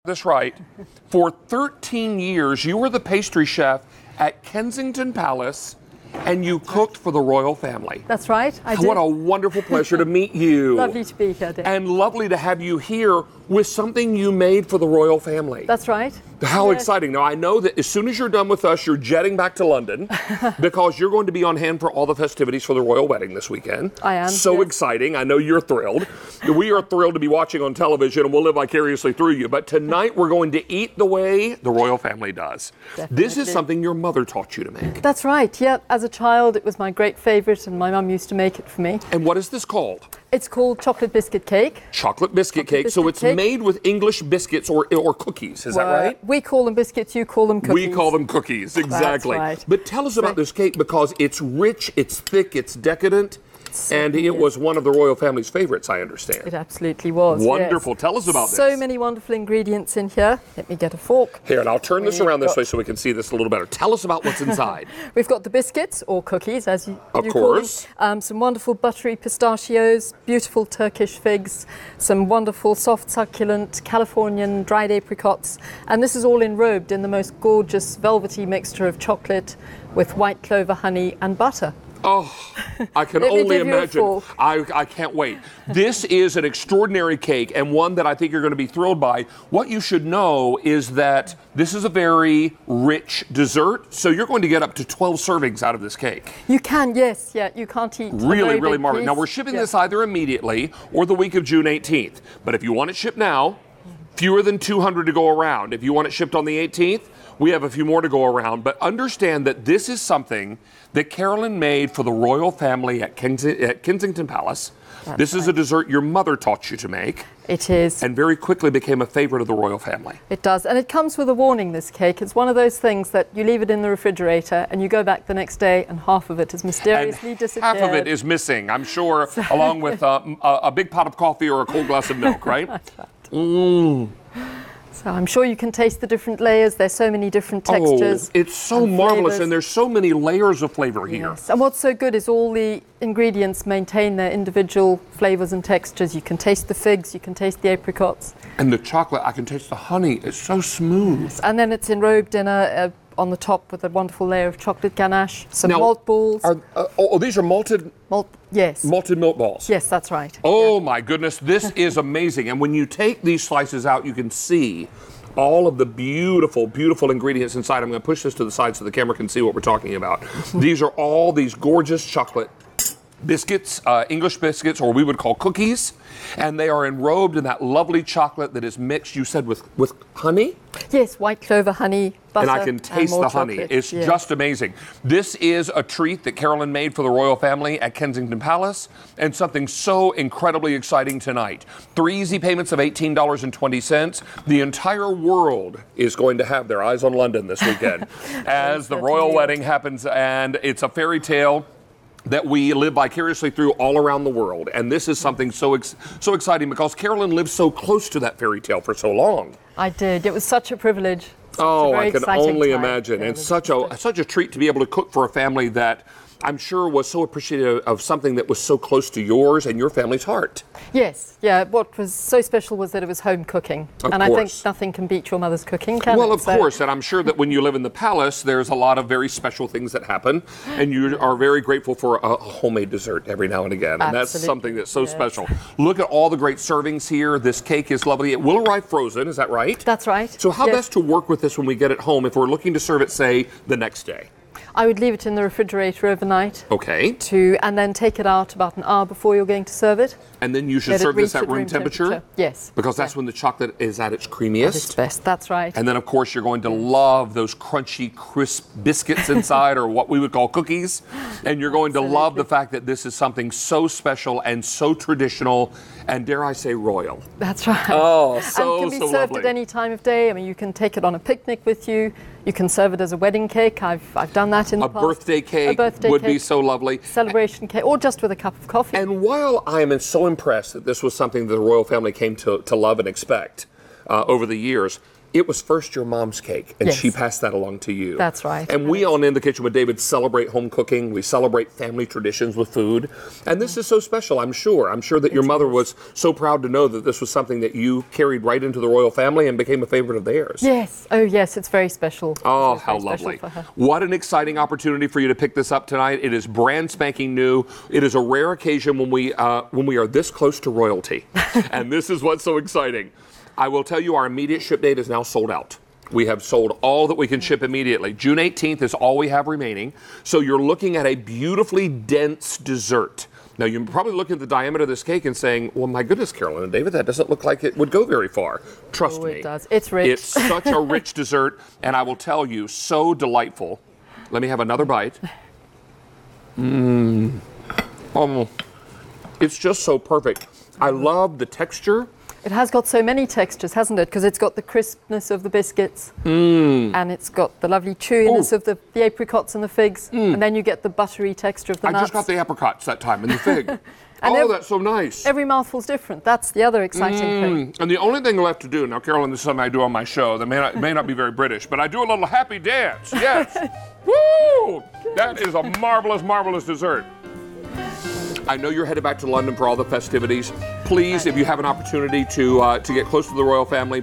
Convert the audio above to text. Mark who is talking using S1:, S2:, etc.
S1: This right. For 13 years, you were the pastry chef at Kensington Palace, and you cooked for the royal family.
S2: That's right, I did.
S1: What a wonderful pleasure to meet you.
S2: Lovely to be here, Dick.
S1: And lovely to have you here with something you made for the royal family.
S2: That's right.
S1: How exciting. Now, I know that as soon as you're done with us, you're jetting back to London because you're going to be on hand for all the festivities for the royal wedding this weekend.
S2: I am.
S1: So exciting. I know you're thrilled. We are thrilled to be watching on television, and we'll live vicariously through you. But tonight, we're going to eat the way the royal family does.
S2: Definitely.
S1: This is something your mother taught you to make.
S2: That's right. Yeah, as a child, it was my great favorite, and my mum used to make it for me.
S1: And what is this called?
S2: It's called chocolate biscuit cake.
S1: Chocolate biscuit cake. So it's made with English biscuits or cookies. Is that right?
S2: We call them biscuits, you call them cookies.
S1: We call them cookies, exactly.
S2: That's right.
S1: But tell us about this cake, because it's rich, it's thick, it's decadent, and it was one of the royal family's favorites, I understand.
S2: It absolutely was.
S1: Wonderful.
S2: Yes.
S1: Tell us about this.
S2: So many wonderful ingredients in here. Let me get a fork.
S1: Here, and I'll turn this around this way so we can see this a little better. Tell us about what's inside.
S2: We've got the biscuits, or cookies, as you
S1: Of
S2: call
S1: course.
S2: them. Some wonderful buttery pistachios, beautiful Turkish figs, some wonderful soft, succulent Californian dried apricots. And this is all enrobed in the most gorgeous velvety mixture of chocolate with white clover honey and butter.
S1: Oh, I can only imagine. I can't wait. This is an extraordinary cake, and one that I think you're going to be thrilled by. What you should know is that this is a very rich dessert, so you're going to get up to 12 servings out of this cake.
S2: You can, yes. Yeah, you can't eat
S1: Really marvelous. Now, we're shipping this either immediately or the week of June 18th. But if you want it shipped now, fewer than 200 to go around. If you want it shipped on the 18th, we have a few more to go around. But understand that this is something that Carolyn made for the royal family at Kensington Palace. This is a dessert your mother taught you to make.
S2: It is.
S1: And very quickly became a favorite of the royal family.
S2: It does. And it comes with a warning, this cake. It's one of those things that you leave it in the refrigerator and you go back the next day and half of it has mysteriously disappeared.
S1: Half of it is missing, I'm sure, along with a big pot of coffee or a cold glass of milk, right?
S2: That's right. So I'm sure you can taste the different layers. There's so many different textures.
S1: Oh, it's so marvelous, and there's so many layers of flavor here.
S2: Yes. And what's so good is all the ingredients maintain their individual flavors and textures. You can taste the figs, you can taste the apricots.
S1: And the chocolate, I can taste the honey. It's so smooth.
S2: And then it's enrobed in on the top with a wonderful layer of chocolate ganache, some malt balls.
S1: These are malted?
S2: Yes.
S1: Malted milk balls.
S2: Yes, that's right.
S1: Oh my goodness, this is amazing. And when you take these slices out, you can see all of the beautiful, beautiful ingredients inside. I'm going to push this to the side so the camera can see what we're talking about. These are all these gorgeous chocolate biscuits, English biscuits, or we would call cookies, and they are enrobed in that lovely chocolate that is mixed, you said, with honey?
S2: Yes, white clover, honey, butter,
S1: and I can taste the honey.
S2: Chocolate.
S1: It's just amazing. This is a treat that Carolyn made for the royal family at Kensington Palace, and something so incredibly exciting tonight. 3 easy payments of $18.20. The entire world is going to have their eyes on London this weekend as the royal wedding happens, and it's a fairy tale that we live vicariously through all around the world. And this is something so exciting because Carolyn lived so close to that fairy tale for so long.
S2: I did. It was such a privilege.
S1: I can only imagine. And such a treat to be able to cook for a family that I'm sure was so appreciative of something that was so close to yours and your family's heart.
S2: Yes, yeah. What was so special was that it was home cooking. And I think nothing can beat your mother's cooking, can it?
S1: Well, of course. And I'm sure that when you live in the palace, there's a lot of very special things that happen. And you are very grateful for a homemade dessert every now and again. And that's something that's so special. Look at all the great servings here. This cake is lovely. It will arrive frozen, is that right?
S2: That's right.
S1: So how best to work with this when we get it home if we're looking to serve it, say, the next day?
S2: I would leave it in the refrigerator overnight.
S1: Okay.
S2: And then take it out about an hour before you're going to serve it.
S1: And then you should serve this at room temperature?
S2: Yes.
S1: Because that's when the chocolate is at its creamiest?
S2: At its best, that's right.
S1: And then, of course, you're going to love those crunchy, crisp biscuits inside, or what we would call cookies. And you're going to love the fact that this is something so special and so traditional and, dare I say, royal.
S2: That's right.
S1: Oh, so
S2: And can be served at any time of day. I mean, you can take it on a picnic with you. You can serve it as a wedding cake. I've done that in the past.
S1: A birthday cake would be so lovely.
S2: Celebration cake, or just with a cup of coffee.
S1: And while I am so impressed that this was something that the royal family came to love and expect over the years, It was first your mom's cake, and
S2: Yes.
S1: she passed that along to you.
S2: That's right.
S1: And we on In the Kitchen with David celebrate home cooking. We celebrate family traditions with food. And this is so special, I'm sure. I'm sure that your mother was so proud to know that this was something that you carried right into the royal family and became a favorite of theirs.
S2: Yes. Oh, yes, it's very special.
S1: Oh,
S2: It's
S1: how
S2: very special
S1: lovely.
S2: for her.
S1: What an exciting opportunity for you to pick this up tonight. It is brand spanking new. It is a rare occasion when we are this close to royalty. And this is what's so exciting. I will tell you, our immediate ship date is now sold out. We have sold all that we can ship immediately. June 18th is all we have remaining. So you're looking at a beautifully dense dessert. Now, you're probably looking at the diameter of this cake and saying, well, my goodness, Carolyn and David, that doesn't look like it would go very far. Trust me.
S2: It does. It's rich.
S1: It's such a rich dessert, and I will tell you, so delightful. Let me have another bite. It's just so perfect. I love the texture.
S2: It has got so many textures, hasn't it? Because it's got the crispness of the biscuits, and it's got the lovely chewiness of the apricots and the figs, and then you get the buttery texture of the nuts.
S1: I just got the apricots that time and the fig.
S2: And
S1: that's so nice.
S2: Every mouthful's different. That's the other exciting thing.
S1: And the only thing left to do, now Carolyn, this is something I do on my show that may not be very British, but I do a little happy dance, yes. Woo! That is a marvelous, marvelous dessert. I know you're headed back to London for all the festivities. Please, if you have an opportunity to get close to the royal family,